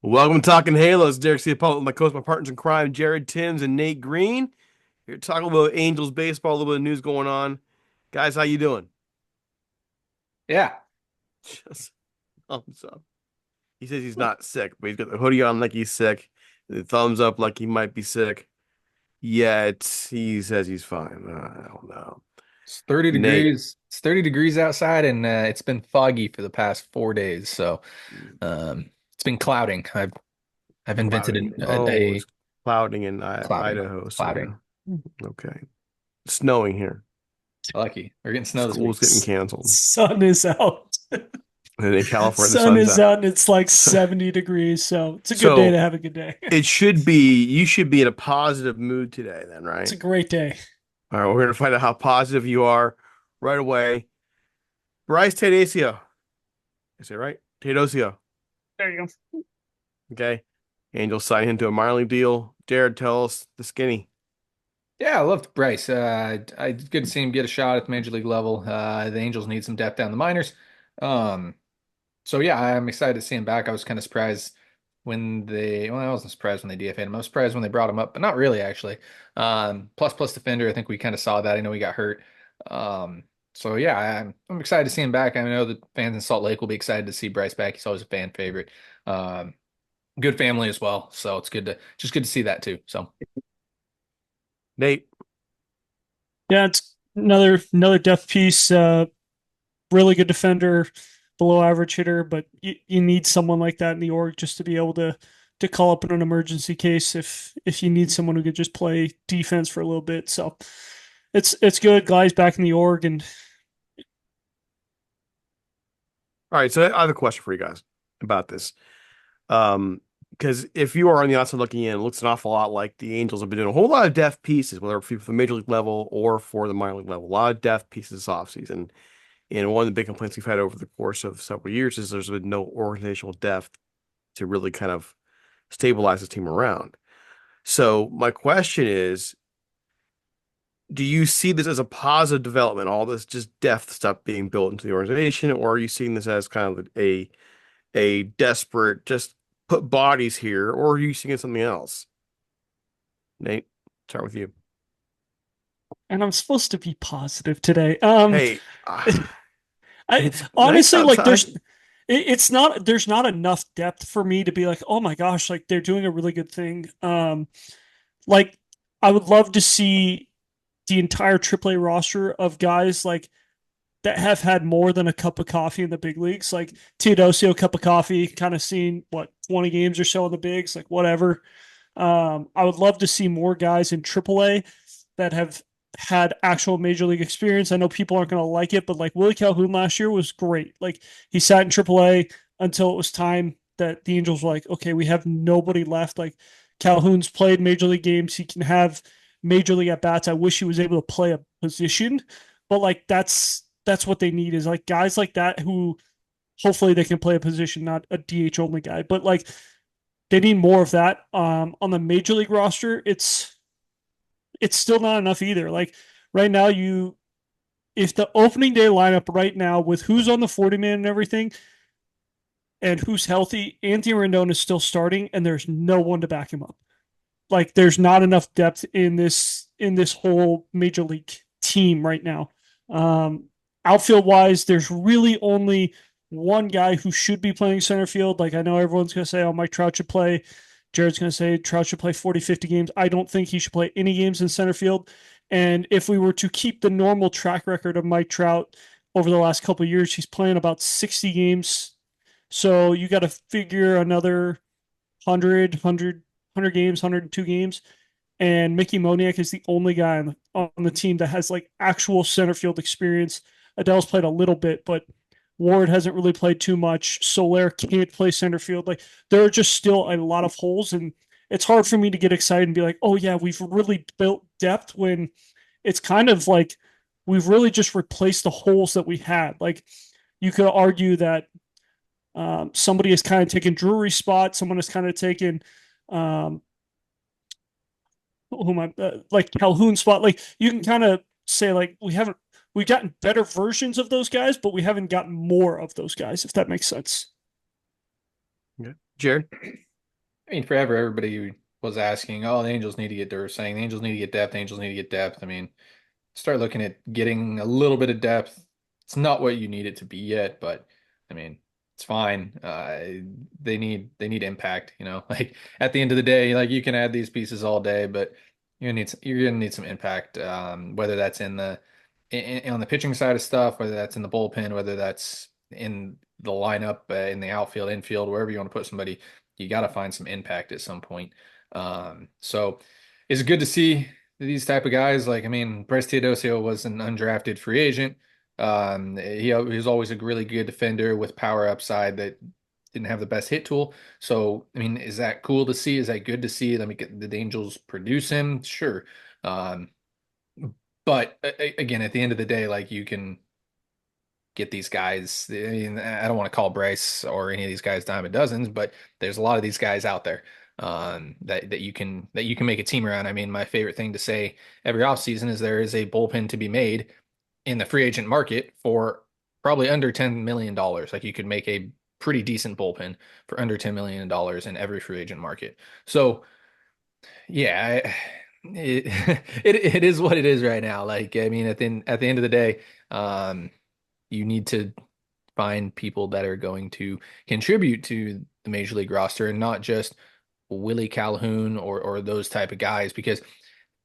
Welcome to Talking Halos. Derek Ciapola, my coach, my partners in crime, Jared Timms and Nate Green. Here talking about Angels baseball, a little bit of news going on. Guys, how you doing? Yeah. Just thumbs up. He says he's not sick, but he's got the hoodie on like he's sick. The thumbs up like he might be sick. Yet he says he's fine. I don't know. It's 30 Nate, degrees. It's 30 degrees outside and it's been foggy for the past 4 days. So it's been clouding. I've invented clouding. a Oh, it's day clouding in clouding. Idaho. So Clouding. yeah, okay. Snowing here. Lucky. We're getting snow this week. School's getting canceled. Sun is out. And in California, the Sun sun's is out. out and it's like 70 degrees. So it's a good day to So have a good day. you should be in a positive mood today then, It's right? a great day. All right, we're gonna find out how positive you are right away. Bryce Teodosio. Is it right? Theodosio. There you go. Okay. Angels sign him to a minor league deal. Jared, tell us the skinny. Yeah, I loved Bryce. Good to see him get a shot at the major league level. The Angels need some depth down the minors. Um, so yeah, I'm excited to see him back. I was kind of surprised well, I wasn't surprised when they DFA'd him. I was surprised when they brought him up, but not really actually. Plus defender. I think we kind of saw that. I know he got hurt. Um, so yeah, I'm excited to see him back. I know the fans in Salt Lake will be excited to see Bryce back. He's always a fan favorite. Um, Good family as well. So it's good to see that too. So Nate. Yeah, it's another depth piece. Really good defender, below average hitter, but you need someone like that in the org just to be able to call up in an emergency case if you need someone who could just play defense for a little bit. So it's good. Guy's back in the org and All right, so I have a question for you guys about this. Because if you are on the outside looking in, it looks an awful lot like the Angels have been doing a whole lot of depth pieces, whether for the major league level or for the minor league level. A lot of depth pieces this offseason. And one of the big complaints we've had over the course of several years is there's been no organizational depth to really kind of stabilize the team around. So my question is, do you see this as a positive development, all this just depth stuff being built into the organization, or are you seeing this as kind of a desperate just put bodies here, or are you seeing it something else? Nate, start with you. I'm supposed to be positive today. Hey, I it's nice honestly like outside. it's not there's not enough depth for me to be like, oh my gosh, like they're doing a really good thing. Like I would love to see the entire AAA roster of guys like that have had more than a cup of coffee in the big leagues. Like Theodosio, cup of coffee, kind of seen what 20 games or so in the bigs, like whatever. I would love to see more guys in AAA that have had actual major league experience. I know people aren't going to like it, but like Willie Calhoun last year was great. Like he sat in AAA until it was time that the Angels were like, okay, we have nobody left. Like Calhoun's played major league games. He can have major league at bats. I wish he was able to play a position, but like that's what they need is like guys like that who hopefully they can play a position, not a DH only guy. But like they need more of that. On the major league roster, it's still not enough either. Like right now, you if the opening day lineup right now with who's on the 40 man and everything and who's healthy, Anthony Rendon is still starting and there's no one to back him up. Like there's not enough depth in this whole major league team right now. Um, Outfield wise, there's really only one guy who should be playing center field. Like I know everyone's gonna say, "Oh, Mike Trout should play." Jared's gonna say Trout should play 40, 50 games. I don't think he should play any games in center field. And if we were to keep the normal track record of Mike Trout over the last couple of years, he's playing about 60 games. So you got to figure another 100 games, 102 games. And Mickey Moniak is the only guy on the team that has like actual center field experience. Adele's played a little bit, but Ward hasn't really played too much. Soler can't play center field. Like there are just still a lot of holes, and it's hard for me to get excited and be like, "Oh yeah, we've really built depth." When it's kind of like we've really just replaced the holes that we had. Like you could argue that somebody has kind of taken Drury's spot. Someone has kind of taken um, who am I like Calhoun spot. Like you can kind of say like we've gotten better versions of those guys, but we haven't gotten more of those guys, if that makes sense. Okay. Jared. I mean, forever everybody was asking, "Oh, the Angels need to get," they were saying the Angels need to get depth. The Angels need to get depth. I mean, start looking at getting a little bit of depth. It's not what you need it to be yet, but I mean, it's fine. They need impact, you know. Like at the end of the day, like you can add these pieces all day, but you're gonna need some impact. Whether that's on the pitching side of stuff, whether that's in the bullpen, whether that's in the lineup, in the outfield, infield, wherever you want to put somebody, you got to find some impact at some point. So it's good to see these type of guys. Like, I mean, Bryce Theodosio was an undrafted free agent. He was always a really good defender with power upside that didn't have the best hit tool. So, I mean, is that cool to see? Is that good to see? Let me get the Angels produce him. Sure. Um, but again, at the end of the day, like you can get these guys. I mean, I don't want to call Bryce or any of these guys dime a dozens, but there's a lot of these guys out there that you can make a team around. I mean, my favorite thing to say every offseason is there is a bullpen to be made in the free agent market for probably under $10 million dollars. Like you could make a pretty decent bullpen for under $10 million dollars in every free agent market. So yeah, it, it is what it is right now. Like I mean, at the end of the day, you need to find people that are going to contribute to the major league roster and not just Willie Calhoun or those type of guys. Because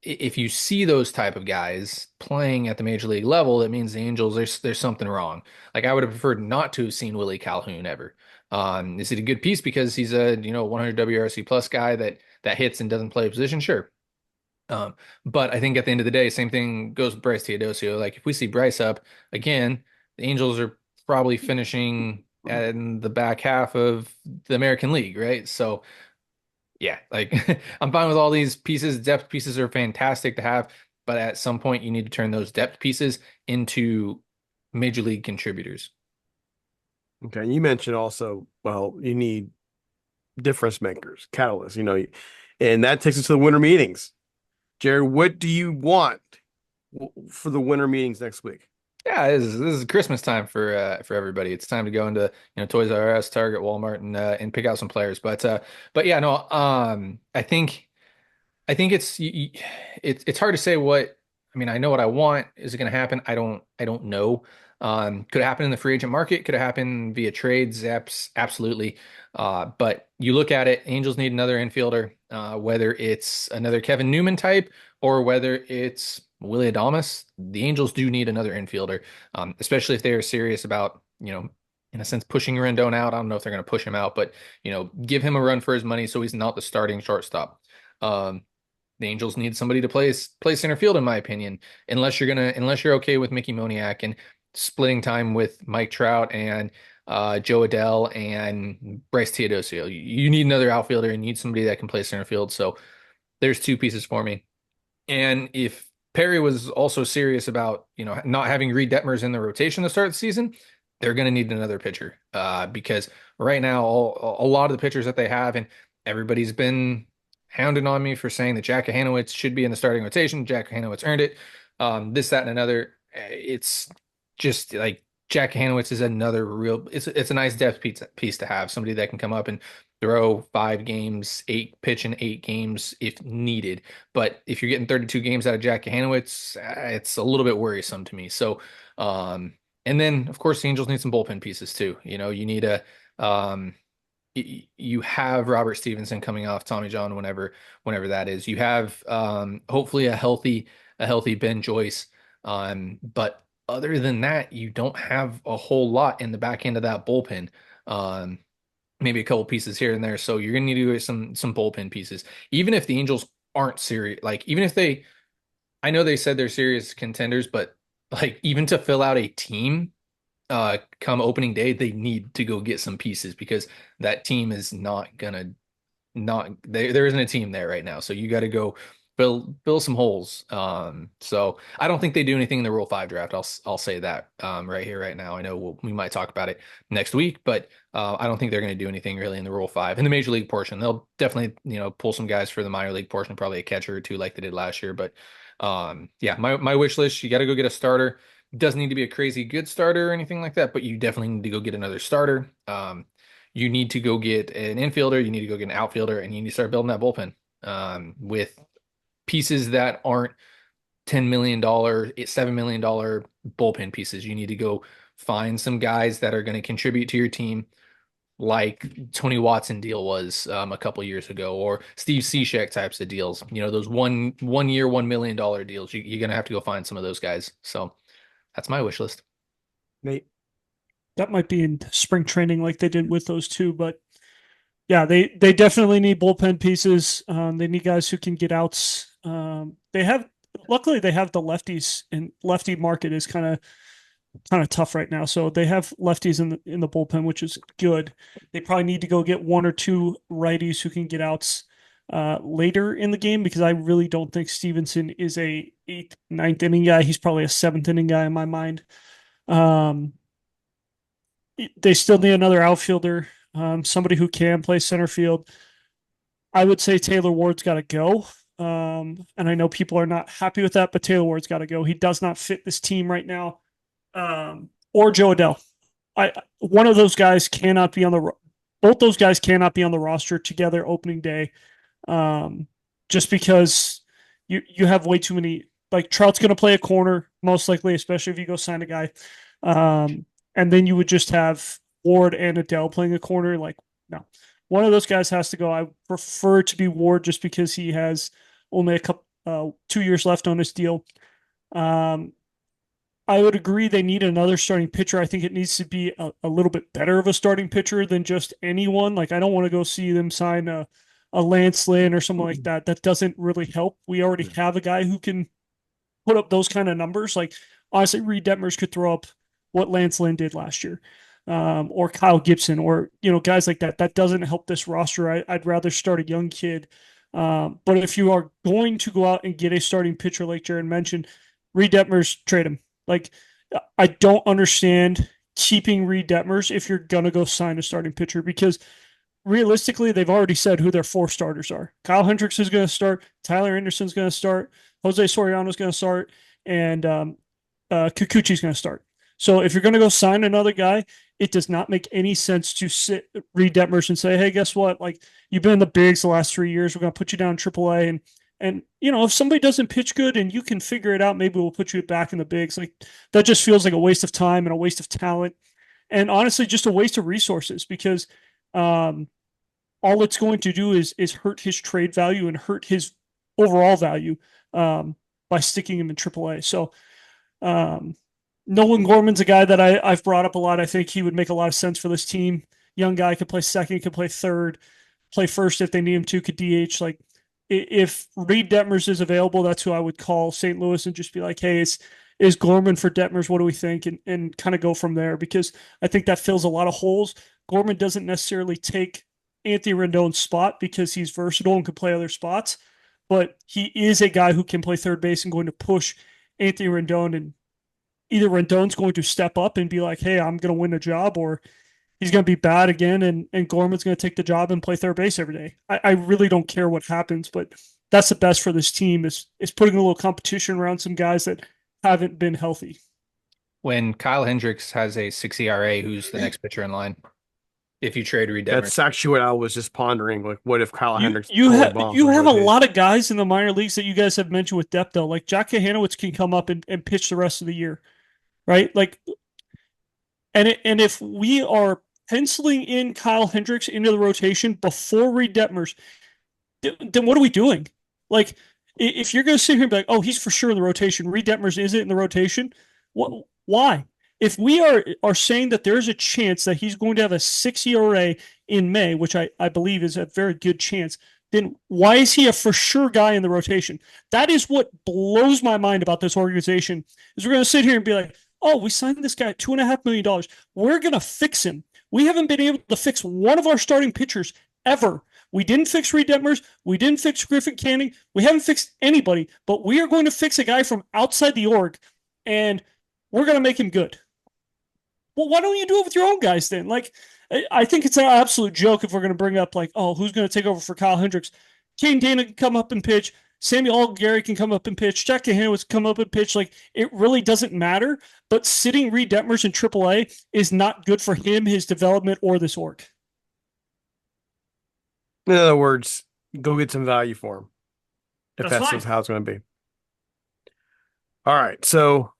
if you see those type of guys playing at the major league level, that means the Angels there's something wrong. Like I would have preferred not to have seen Willie Calhoun ever. Is it a good piece because he's a 100 WRC plus guy that hits and doesn't play a position? Sure. But I think at the end of the day, same thing goes with Bryce Theodosio. Like if we see Bryce up again, the Angels are probably finishing in the back half of the American League, right? So yeah, like I'm fine with all these pieces. Depth pieces are fantastic to have, but at some point you need to turn those depth pieces into major league contributors. Okay, you mentioned also, well, you need difference makers, catalysts, and that takes us to the winter meetings. Jared, what do you want for the winter meetings next week? Yeah, this is Christmas time for everybody. It's time to go into Toys R Us, Target, Walmart, and pick out some players. But yeah, no, I think it's hard to say what. I mean, I know what I want. Is it going to happen? I don't know. Could it happen in the free agent market? Could it happen via trades? Absolutely. But you look at it, Angels need another infielder, whether it's another Kevin Newman type or whether it's Willie Adames. The Angels do need another infielder, especially if they are serious about, in a sense, pushing Rendon out. I don't know if they're going to push him out, but give him a run for his money so he's not the starting shortstop. The Angels need somebody to play center field, in my opinion, unless you're okay with Mickey Moniak and splitting time with Mike Trout and Joe Adell and Bryce Teodosio. You need another outfielder and need somebody that can play center field. So there's two pieces for me. And if Perry was also serious about, not having Reed Detmers in the rotation to start the season, they're going to need another pitcher because right now, a lot of the pitchers that they have, and everybody's been hounding on me for saying that Jack Hanowitz should be in the starting rotation. Jack Hanowitz earned it. This, that, and another. It's just like Jack Hanowitz is another real. It's a nice depth piece to have somebody that can come up and throw 5 games, pitch in 8 games if needed. But if you're getting 32 games out of Jack Hanowitz, it's a little bit worrisome to me. So, and then of course the Angels need some bullpen pieces too. You need um, you have Robert Stevenson coming off Tommy John whenever that is. You have hopefully a healthy Ben Joyce. But other than that, you don't have a whole lot in the back end of that bullpen. Um, Maybe a couple pieces here and there. So you're gonna need to do some bullpen pieces. Even if the Angels aren't serious, like even if I know they said they're serious contenders, but like even to fill out a team, come opening day, they need to go get some pieces because that team is not gonna not there isn't a team there right now. So you got to go fill some holes. So I don't think they do anything in the Rule 5 draft. I'll say that right here right now. I know we might talk about it next week, but I don't think they're going to do anything really in the Rule 5 in the major league portion. They'll definitely pull some guys for the minor league portion, probably a catcher or two like they did last year. But yeah, my wish list, you got to go get a starter. Doesn't need to be a crazy good starter or anything like that, but you definitely need to go get another starter. you need to go get an infielder, you need to go get an outfielder, and you need to start building that bullpen with pieces that aren't $10 million, $7 million bullpen pieces. You need to go find some guys that are going to contribute to your team, like Tony Watson deal was a couple years ago, or Steve Cishek types of deals. Those one year, $1 million deals. You're going to have to go find some of those guys. So that's my wish list. Nate. That might be in spring training like they did with those two, but yeah, they definitely need bullpen pieces. They need guys who can get outs. Luckily they have the lefties, and lefty market is kind of tough right now. So they have lefties in the bullpen, which is good. They probably need to go get one or two righties who can get outs later in the game, because I really don't think Stevenson is a eighth, ninth inning guy. He's probably a seventh inning guy in my mind. They still need another outfielder, somebody who can play center field. I would say Taylor Ward's got to go. And I know people are not happy with that, but Taylor Ward's got to go. He does not fit this team right now. Or Joe Adell. One of those guys cannot be on the. Both those guys cannot be on the roster together opening day, just because you have way too many. Like Trout's going to play a corner most likely, especially if you go sign a guy. And then you would just have Ward and Adell playing a corner. Like, no, one of those guys has to go. I prefer it to be Ward just because he has only 2 years left on his deal. I would agree they need another starting pitcher. I think it needs to be a little bit better of a starting pitcher than just anyone. Like, I don't want to go see them sign a Lance Lynn or something like that. That doesn't really help. We already have a guy who can put up those kind of numbers. Like, honestly, Reed Detmers could throw up what Lance Lynn did last year, or Kyle Gibson, or guys like that. That doesn't help this roster. I'd rather start a young kid. But if you are going to go out and get a starting pitcher, like Jared mentioned, Reed Detmers, trade him. Like, I don't understand keeping Reed Detmers if you're gonna go sign a starting pitcher, because realistically, they've already said who their 4 starters are. Kyle Hendricks is going to start. Tyler Anderson's going to start. Jose Soriano's going to start, and Kikuchi's going to start. So if you're going to go sign another guy, it does not make any sense to sit Reed Detmers and say, hey, guess what? Like, you've been in the bigs the last 3 years. We're going to put you down in AAA. And if somebody doesn't pitch good and you can figure it out, maybe we'll put you back in the bigs. Like, that just feels like a waste of time and a waste of talent. And honestly, just a waste of resources, because all it's going to do is hurt his trade value and hurt his overall value by sticking him in AAA. So, Nolan Gorman's a guy that I've brought up a lot. I think he would make a lot of sense for this team. Young guy, could play second, could play third, play first if they need him to, could DH. Like, if Reed Detmers is available, that's who I would call St. Louis and just be like, hey, is Gorman for Detmers? What do we think? And kind of go from there, because I think that fills a lot of holes. Gorman doesn't necessarily take Anthony Rendon's spot because he's versatile and can play other spots, but he is a guy who can play third base and going to push Anthony Rendon, and either Rendon's going to step up and be like, hey, I'm going to win a job, or he's going to be bad again, and Gorman's going to take the job and play third base every day. I really don't care what happens, but that's the best for this team is putting a little competition around some guys that haven't been healthy. When Kyle Hendricks has a 6 ERA, who's the next pitcher in line? If you trade Reed Detmers. That's actually what I was just pondering. Like, what if Kyle Hendricks? You have a lot of guys in the minor leagues that you guys have mentioned with depth, though. Like, Jack Hanowitz can come up and pitch the rest of the year, right? Like, and if we are penciling in Kyle Hendricks into the rotation before Reed Detmers, then what are we doing? Like, if you're going to sit here and be like, oh, he's for sure in the rotation, Reed Detmers isn't in the rotation, why? If we are saying that there's a chance that he's going to have a 6 ERA in May, which I believe is a very good chance, then why is he a for sure guy in the rotation? That is what blows my mind about this organization, is we're going to sit here and be like, oh, we signed this guy at $2.5 million. We're going to fix him. We haven't been able to fix one of our starting pitchers ever. We didn't fix Reed Detmers. We didn't fix Griffin Canning. We haven't fixed anybody, but we are going to fix a guy from outside the org, and we're going to make him good. Well, why don't you do it with your own guys then? Like, I think it's an absolute joke if we're going to bring up, like, oh, who's going to take over for Kyle Hendricks? Kane Dana can come up and pitch. Samuel Gary can come up and pitch. Jack Hanowitz can come up and pitch. Like, it really doesn't matter. But sitting Reed Detmers in AAA is not good for him, his development, or this org. In other words, go get some value for him if That's that's fine. just how it's going to be. All right. So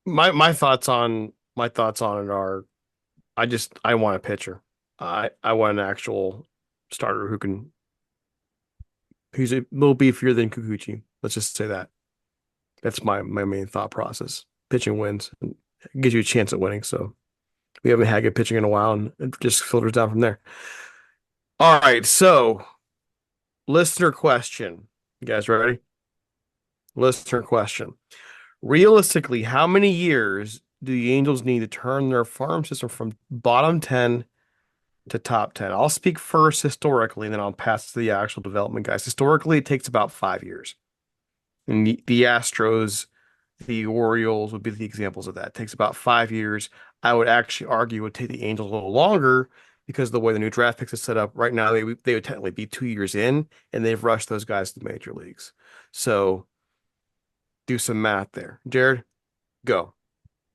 my thoughts on it are I want a pitcher. I want an actual starter who's a little beefier than Kikuchi. Let's just say that. That's my main thought process. Pitching wins and gives you a chance at winning. So we haven't had good pitching in a while, and it just filters down from there. All right, so listener question. You guys ready? Listener question. Realistically, how many years do the Angels need to turn their farm system from bottom 10 to top 10? I'll speak first historically, and then I'll pass to the actual development guys. Historically, it takes about 5 years. And the Astros, the Orioles would be the examples of that. It takes about 5 years. I would actually argue it would take the Angels a little longer because of the way the new draft picks is set up. Right now, they would technically be 2 years in, and they've rushed those guys to the major leagues. So do some math there. Jared, go.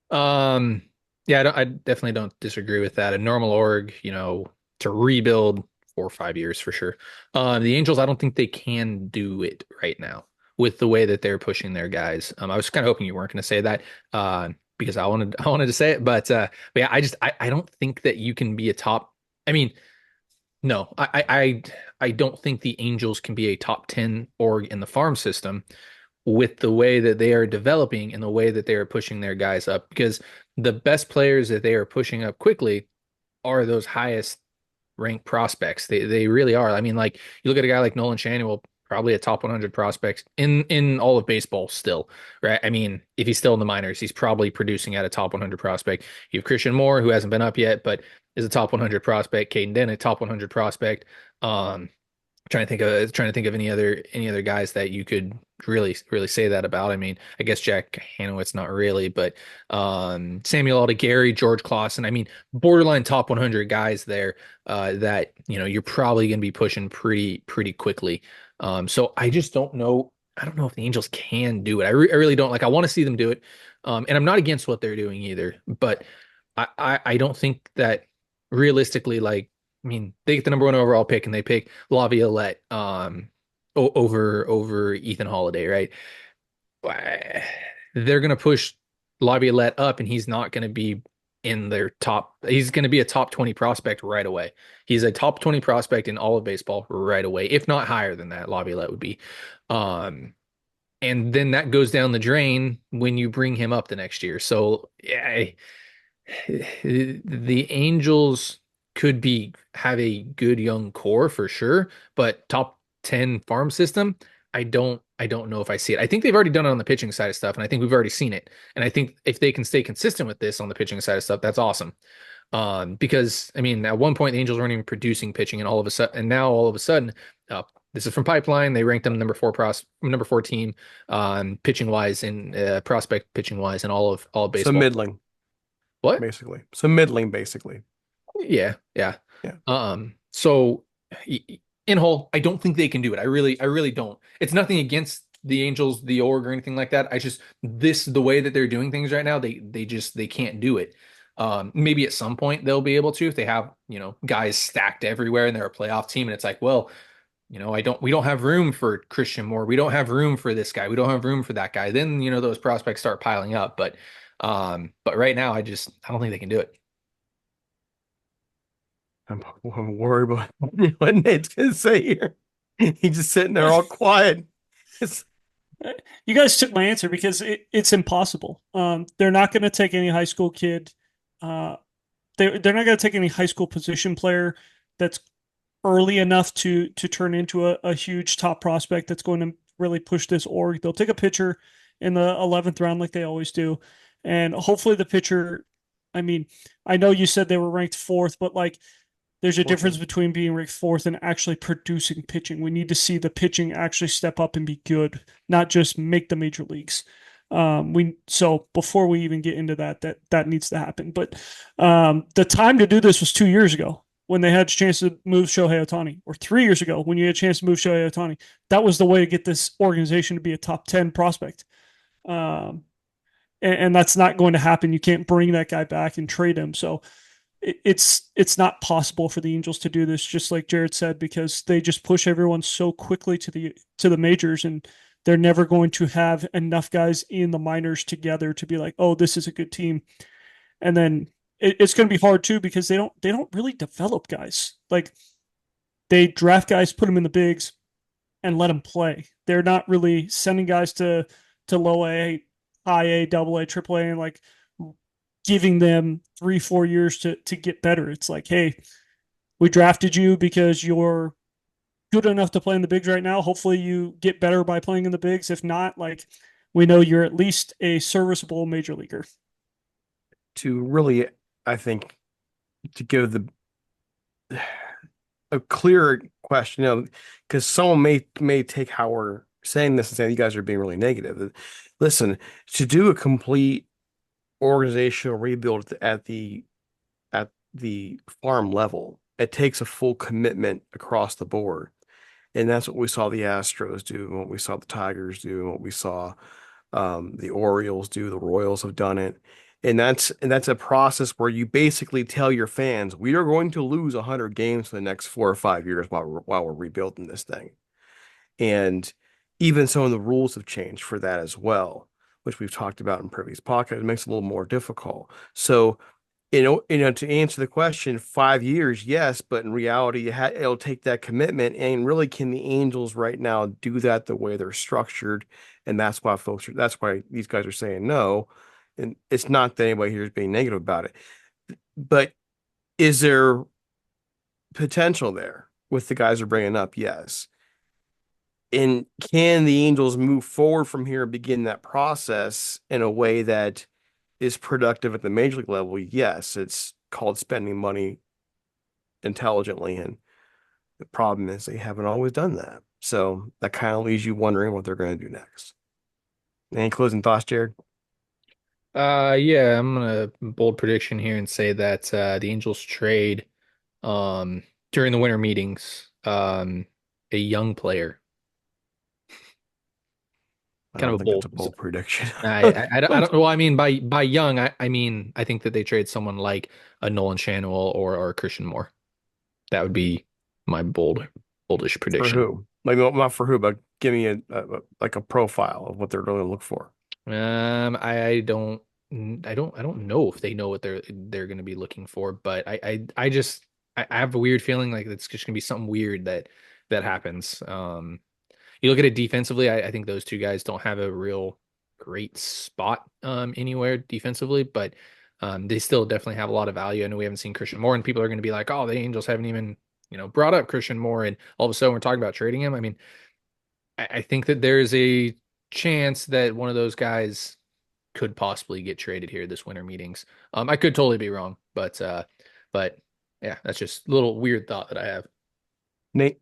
Um, yeah, I definitely don't disagree with that. A normal org, to rebuild 4 or 5 years for sure. The Angels, I don't think they can do it right now with the way that they're pushing their guys. I was kind of hoping you weren't going to say that, because I wanted to say it, but yeah, I don't think that you can be a top. I mean, no, I don't think the Angels can be a top 10 org in the farm system with the way that they are developing and the way that they are pushing their guys up, because the best players that they are pushing up quickly are those highest ranked prospects. They really are. I mean, like, you look at a guy like Nolan Schanuel, probably a top 100 prospects in all of baseball still, right? I mean, if he's still in the minors, he's probably producing at a top 100 prospect. You have Christian Moore, who hasn't been up yet, but is a top 100 prospect. Caden Dennett, top 100 prospect. Trying to think of any other guys that you could really say that about. I mean, I guess Jack Hanowitz not really, but Samuel Gary, George Clausen. I mean, borderline top 100 guys there, that you're probably going to be pushing pretty quickly. So I just don't know. I don't know if the Angels can do it. I really don't. Like, I want to see them do it, and I'm not against what they're doing either. But I don't think that realistically, like, I mean, they get the number one overall pick and they pick Laviolette over Ethan Holiday, right? They're gonna push Laviolette up, and he's not gonna be in their top. He's gonna be a top 20 prospect right away. He's a top 20 prospect in all of baseball right away, if not higher than that. Laviolette would be. Um, and then that goes down the drain when you bring him up the next year. So yeah, the Angels could be have a good young core for sure, but top 10 farm system, I don't know if I see it. I think they've already done it on the pitching side of stuff, and I think we've already seen it. And I think if they can stay consistent with this on the pitching side of stuff, that's awesome. Because I mean, at one point the Angels weren't even producing pitching, and now all of a sudden, this is from Pipeline. They ranked them number four team, pitching wise and prospect pitching wise in all of So baseball. middling, What? basically. So middling, basically. Yeah, yeah. Yeah. So in whole, I don't think they can do it. I really don't. It's nothing against the Angels, the org, or anything like that. I just the way that they're doing things right now, they can't do it. Maybe at some point they'll be able to if they have, guys stacked everywhere and they're a playoff team, and it's like, well, we don't have room for Christian Moore. We don't have room for this guy. We don't have room for that guy. Then, those prospects start piling up. But right now I don't think they can do it. I'm worried about what Nate's gonna say here. He's just sitting there all quiet. It's, You guys took my answer because it's impossible. They're not going to take any high school kid. Uh, they're not going to take any high school position player that's early enough to turn into a huge top prospect that's going to really push this org. They'll take a pitcher in the 11th round like they always do, and hopefully the pitcher. I mean, I know you said they were ranked fourth, but like there's a 14. difference between being ranked fourth and actually producing pitching. We need to see the pitching actually step up and be good, not just make the major leagues. So before we even get into that needs to happen. But the time to do this was 2 years ago when they had a chance to move Shohei Ohtani, or 3 years ago when you had a chance to move Shohei Ohtani. That was the way to get this organization to be a top 10 prospect. And that's not going to happen. You can't bring that guy back and trade him. So it's not possible for the Angels to do this, just like Jared said, because they just push everyone so quickly to the majors, and they're never going to have enough guys in the minors together to be like, oh, this is a good team. And then it's going to be hard too because they don't really develop guys. Like they draft guys, put them in the bigs, and let them play. They're not really sending guys to low A, high A, double A, triple A, and like giving them 3-4 years to get better. It's like, hey, we drafted you because you're good enough to play in the bigs right now. Hopefully you get better by playing in the bigs. If not, like we know you're at least a serviceable major leaguer. To really, I think, to give the a clearer question, because someone may take how we're saying this and say you guys are being really negative. Listen, to do a complete organizational rebuild at the farm level, it takes a full commitment across the board. And that's what we saw the Astros do, and what we saw the Tigers do, and what we saw the Orioles do. The Royals have done it. And that's a process where you basically tell your fans, we are going to lose 100 games for the next 4 or 5 years while we're rebuilding this thing. And even some of the rules have changed for that as well, which we've talked about in previous podcasts. It makes it a little more difficult. So to answer the question, 5 years, yes, but in reality, it'll take that commitment. And really, can the Angels right now do that the way they're structured? And that's why these guys are saying no. And it's not that anybody here is being negative about it, but is there potential there with the guys are bringing up? Yes. And can the Angels move forward from here and begin that process in a way that is productive at the major league level? Yes, it's called spending money intelligently. And the problem is they haven't always done that. So that kind of leaves you wondering what they're going to do next. Any closing thoughts, Jared? Yeah, I'm gonna bold prediction here and say that the Angels trade during the winter meetings a young player. I Kind don't of a think that's bold. a bold prediction. I don't. Well, I mean by young, I mean I think that they trade someone like a Nolan Schanuel or a Christian Moore. That would be my boldish For prediction. who? Like not for who, but give me like a profile of what they're going to look for. I don't know if they know what they're going to be looking for, but I have a weird feeling like it's just going to be something weird that happens. You look at it defensively, I think those two guys don't have a real great spot anywhere defensively, but they still definitely have a lot of value. I know we haven't seen Christian Moore, and people are going to be like, "Oh, the Angels haven't even brought up Christian Moore," and all of a sudden we're talking about trading him. I mean, I think that there's a chance that one of those guys could possibly get traded here this winter meetings. I could totally be wrong, but yeah, that's just a little weird thought that I have. Nate,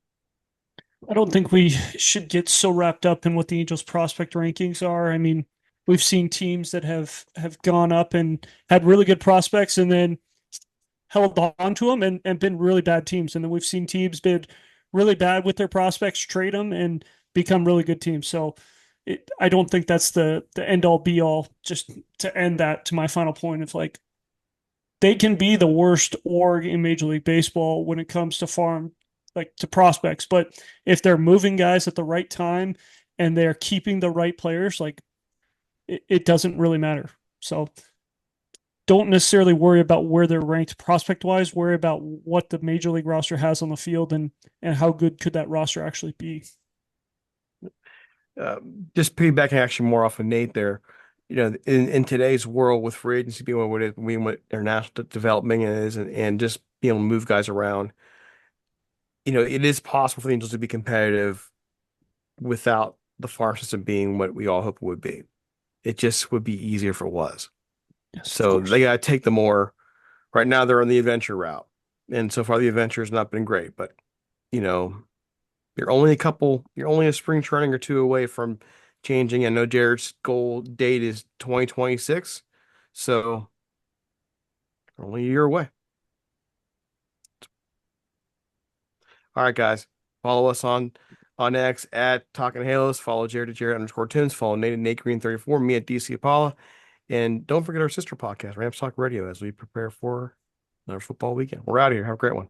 I don't think we should get so wrapped up in what the Angels prospect rankings are. I mean, we've seen teams that have gone up and had really good prospects and then held on to them and been really bad teams. And then we've seen teams been really bad with their prospects, trade them and become really good teams. So I don't think that's the end all be all. Just to end that to my final point of like they can be the worst org in Major League Baseball when it comes to farm, like to prospects. But if they're moving guys at the right time and they're keeping the right players, like it doesn't really matter. So don't necessarily worry about where they're ranked prospect wise. Worry about what the Major League roster has on the field and how good could that roster actually be. uh, just piggybacking actually more off of Nate there. In today's world with free agency being what it being what international development is, and just being able to move guys around, it is possible for the Angels to be competitive without the farm system being what we all hope it would be. It just would be easier if it was. Yes, of So course. they got to take the more. Right now, they're on the adventure route, and so far the adventure has not been great. But you know, you're only a spring training or two away from changing. I know Jared's goal date is 2026, so only a year away. All right, guys, follow us on X at Talking Halos. Follow Jared at Jared_Tims. Follow Nate at Nate Green 34. Me at DC Apollo. And don't forget our sister podcast, Ramps Talk Radio, as we prepare for another football weekend. We're out of here. Have a great one.